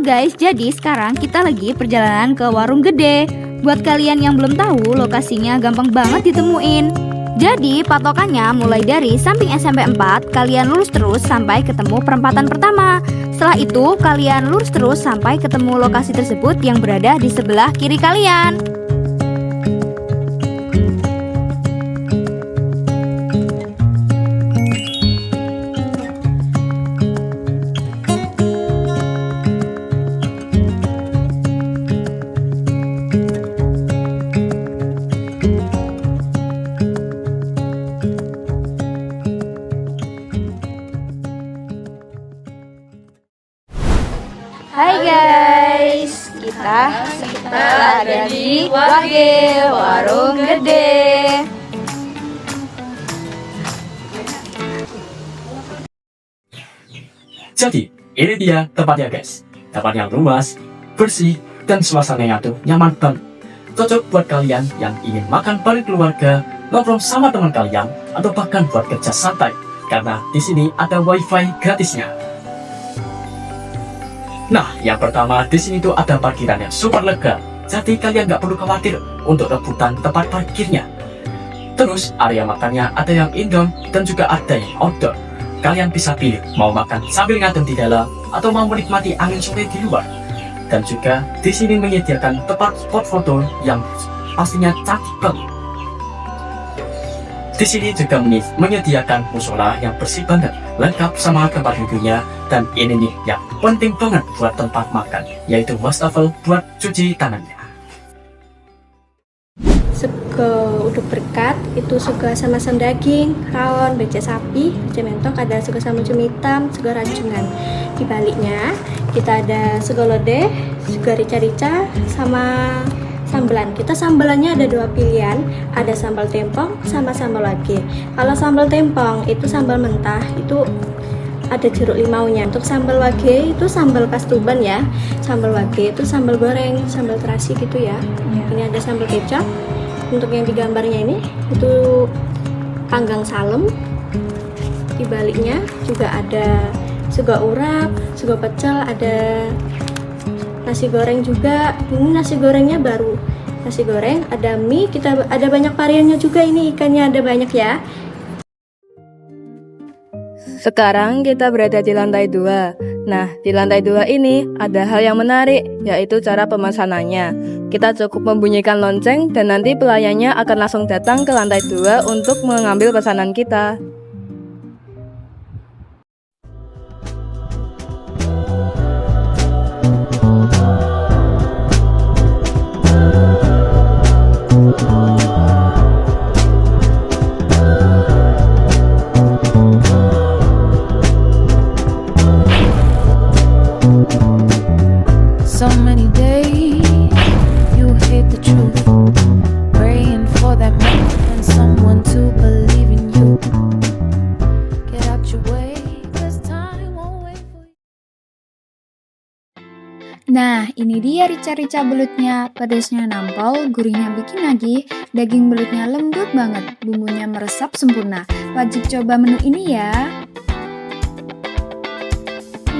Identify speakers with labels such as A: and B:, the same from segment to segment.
A: guys, jadi sekarang kita lagi perjalanan ke Warung Gede. Buat kalian yang belum tahu, lokasinya gampang banget ditemuin. Jadi patokannya mulai dari samping SMP 4, kalian lurus terus sampai ketemu perempatan pertama. Setelah itu kalian lurus terus sampai ketemu lokasi tersebut yang berada di sebelah kiri kalian. Hai guys, kita ada di Wage Warung Gede.
B: Jadi, ini dia tempatnya guys. Tempat yang luas, bersih, dan suasananya tuh nyaman banget. Cocok buat kalian yang ingin makan bareng keluarga, ngobrol sama teman kalian, atau bahkan buat kerja santai. Karena di sini ada wifi gratisnya. Nah, yang pertama di sini tuh ada parkiran yang super lega. Jadi kalian nggak perlu khawatir untuk rebutan tempat parkirnya. Terus area makannya ada yang indoor dan juga ada yang outdoor. Kalian bisa pilih mau makan sambil ngadem di dalam atau mau menikmati angin sore di luar. Dan juga di sini menyediakan tempat spot foto yang pastinya cantik banget. Di sini juga menyediakan musola yang bersih banget, lengkap sama tempat wudhunya, dan ini nih yang penting banget buat tempat makan, yaitu wastafel buat cuci tangannya.
C: Sego uduk berkat itu sego sama daging, rawon, becek sapi, becek mentok, ada sego sama cumi hitam, sego rajungan. Di baliknya kita ada sego lodeh, sego rica-rica, sama sambelan. Kita sambelannya ada dua pilihan, ada sambal tempong sama sambal wage. Kalau sambal tempong itu sambal mentah, itu ada jeruk limaunya. Untuk sambal wage itu sambal kastuban ya. Sambal wage itu sambal goreng, sambal terasi gitu ya. Ini ada sambal kecap. Untuk yang di gambarnya ini itu panggang salem. Di baliknya juga ada sego urap, sego pecel, ada nasi goreng juga. Ini nasi gorengnya baru. Nasi goreng, ada mie, kita ada banyak variannya juga, ini ikannya ada banyak ya.
D: Sekarang kita berada di lantai 2. Nah, di lantai 2 ini ada hal yang menarik, yaitu cara pemesanannya. Kita cukup membunyikan lonceng dan nanti pelayannya akan langsung datang ke lantai 2 untuk mengambil pesanan kita.
E: So many days you hate the truth, praying for that man and someone to believe in you. Get out your way, 'cause time won't wait for you.
A: Nah, ini dia rica-rica belutnya. Pedasnya nampol, gurihnya bikin nagih, daging belutnya lembut banget, bumbunya meresap sempurna. Wajib coba menu ini ya.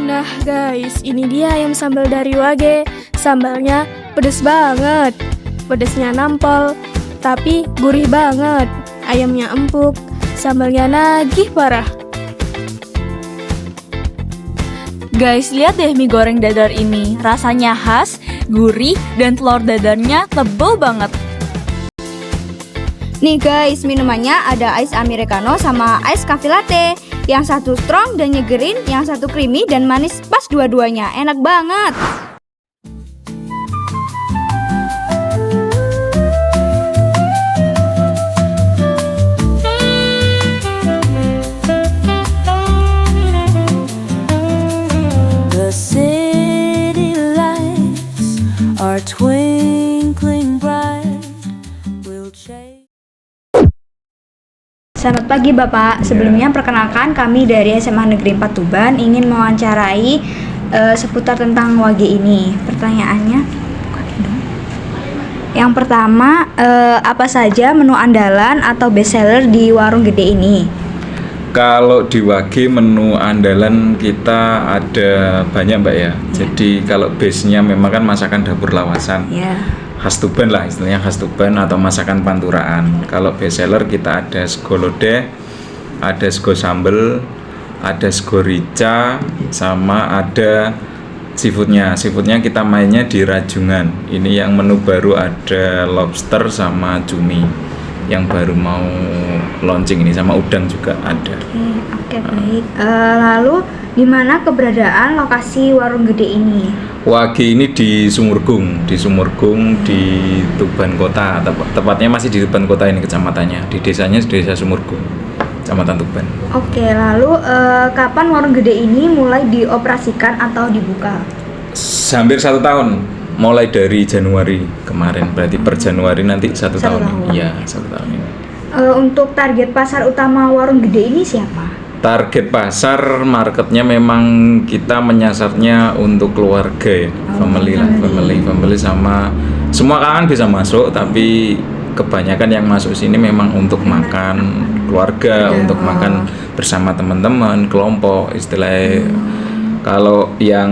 F: Nah guys, ini dia ayam sambal dari Wage. Sambalnya pedes banget, pedesnya nampol, tapi gurih banget. Ayamnya empuk, sambalnya nagih parah.
G: Guys, lihat deh mie goreng dadar ini. Rasanya khas, gurih, dan telur dadarnya tebel banget.
A: Nih guys, minumannya ada ice americano sama ice cafe latte. Yang satu strong dan nyegerin, yang satu creamy dan manis pas dua-duanya. Enak banget.
E: The city lights are twinkling bright. We'll chase.
A: Selamat pagi Bapak, sebelumnya perkenalkan kami dari SMA Negeri 4 Tuban ingin mewawancarai seputar tentang Wage ini. Pertanyaannya, yang pertama, apa saja menu andalan atau bestseller di Warung Gede ini?
H: Kalau di Wage menu andalan kita ada banyak Mbak ya. Jadi kalau base-nya memang kan masakan dapur lawasan.
A: Ya.
H: Khas Tuban lah istilahnya, khas Tuban atau masakan panturaan. Kalau best seller kita ada sego lodeh, ada sego sambel, ada sego rica, sama ada seafoodnya. Seafoodnya kita mainnya di Rajungan. Ini yang menu baru ada lobster sama cumi yang baru mau launching ini, sama udang juga ada.
A: Oke, baik. Lalu di mana keberadaan lokasi warung gede ini?
H: Wage ini di Sumurgung di Tuban Kota, tepatnya masih di Tuban Kota ini kecamatannya. Di desanya Desa Sumurgung, Kecamatan Tuban.
A: Oke, lalu kapan warung gede ini mulai dioperasikan atau dibuka?
H: Hampir 1 tahun, mulai dari Januari kemarin, berarti per Januari nanti 1 tahun. Iya, 1 tahun ini.
A: Untuk target pasar utama warung gede ini siapa?
H: Target pasar marketnya memang kita menyasarnya untuk keluarga ya, family lah, family sama semua kalangan bisa masuk, tapi kebanyakan yang masuk sini memang untuk makan keluarga, untuk makan bersama teman-teman, kelompok istilahnya. Kalau yang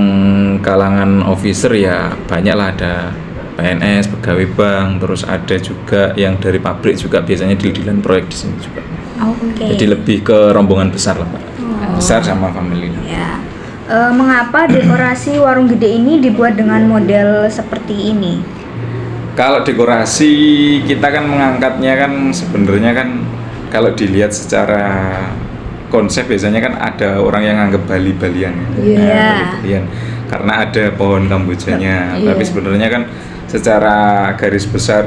H: kalangan officer ya banyak lah, ada PNS, pegawai bank, terus ada juga yang dari pabrik juga biasanya deal-dealan proyek di sini juga. Jadi lebih ke rombongan besar lah Pak. Besar sama family.
A: Ya. Mengapa dekorasi warung gede ini dibuat dengan model seperti ini?
H: Kalau dekorasi kita kan mengangkatnya kan sebenarnya kan kalau dilihat secara konsep biasanya kan ada orang yang anggap Bali-Balian. Bali-Balian. Karena ada pohon kambojanya. Tapi sebenarnya kan secara garis besar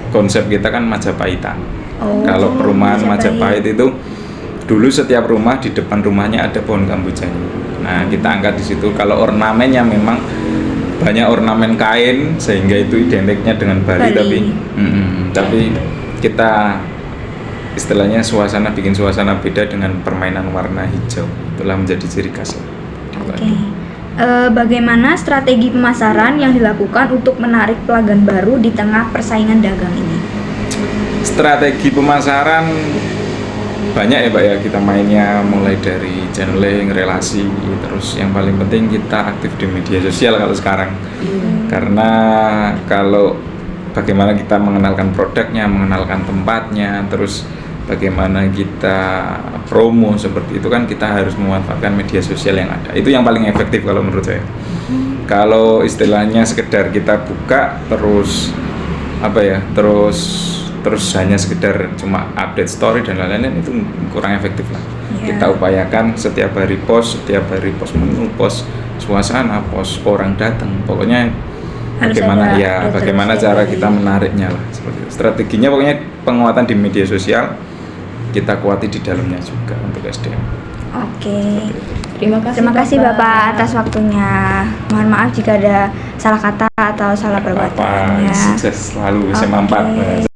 H: konsep kita kan Majapahitan. Kalau perumahan Majapahit itu dulu setiap rumah di depan rumahnya ada pohon kambojanya. Nah, kita angkat di situ. Kalau ornamennya memang banyak ornamen kain sehingga itu identiknya dengan Bali. Tapi kita istilahnya bikin suasana beda dengan permainan warna hijau. Itulah menjadi ciri khas.
A: Bagaimana strategi pemasaran yang dilakukan untuk menarik pelanggan baru di tengah persaingan dagang ini?
H: Strategi pemasaran banyak ya Pak ya, kita mainnya mulai dari channeling, relasi, terus yang paling penting kita aktif di media sosial kalau sekarang. Karena kalau bagaimana kita mengenalkan produknya, mengenalkan tempatnya, terus bagaimana kita promo seperti itu kan kita harus memanfaatkan media sosial yang ada. Itu yang paling efektif kalau menurut saya. Kalau istilahnya sekedar kita buka terus terus hanya sekedar cuma update story dan lain-lain itu kurang efektif lah. Kita upayakan setiap hari post menu, post suasana, post orang datang. Pokoknya bagaimana cara kita menariknya lah seperti itu. Strateginya pokoknya penguatan di media sosial, kita kuati di dalamnya juga untuk SDM.
A: Oke. Terima kasih Bapak atas waktunya. Mohon maaf jika ada salah kata atau salah perbuatannya.
H: Sukses selalu SMA 4.